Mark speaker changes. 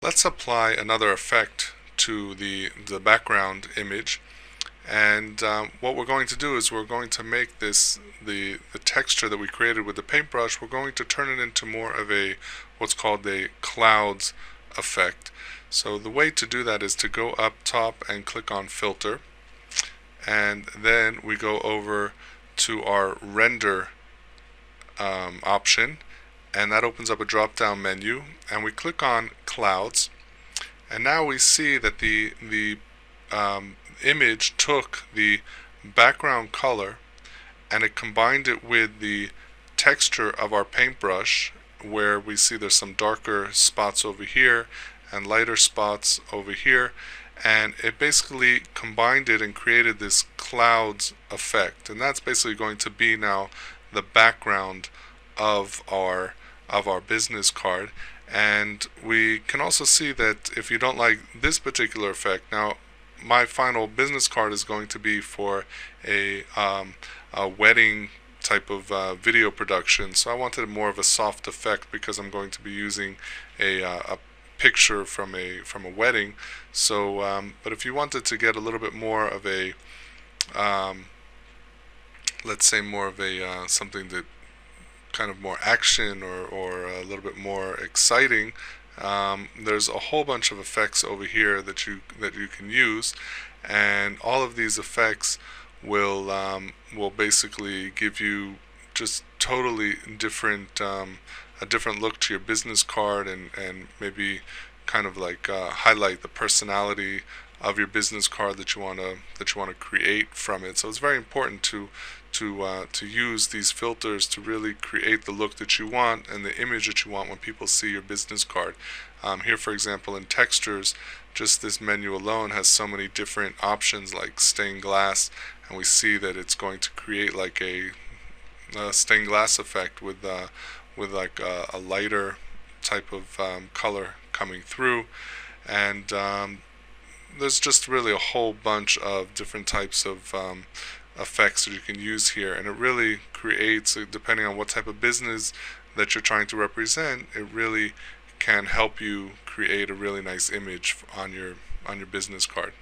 Speaker 1: Let's apply another effect to the background image, and what we're going to do is we're going to make the texture that we created with the paintbrush, we're going to turn it into more of a what's called a clouds effect. So the way to do that is to go up top and click on filter, and then we go over to our render option, and that opens up a drop down menu, and we click on clouds, and now we see that the image took the background color and it combined it with the texture of our paintbrush, where we see there's some darker spots over here and lighter spots over here, and it basically combined it and created this clouds effect, and that's basically going to be now the background of our business card. And we can also see that if you don't like this particular effect, now my final business card is going to be for a wedding type of video production, so I wanted more of a soft effect because I'm going to be using a picture from a wedding. So but if you wanted to get a little bit more of a let's say more of a something that kind of more action or a little bit more exciting, there's a whole bunch of effects over here that you can use, and all of these effects will basically give you just totally different a different look to your business card, and maybe kind of like highlight the personality of your business card that you want to create from it. So it's very important to use these filters to really create the look that you want and the image that you want when people see your business card. Here, for example, in textures, just this menu alone has so many different options like stained glass, and we see that it's going to create like a stained glass effect with like a lighter type of color coming through, and there's just really a whole bunch of different types of effects that you can use here, and it really creates, depending on what type of business that you're trying to represent, it really can help you create a really nice image on your business card.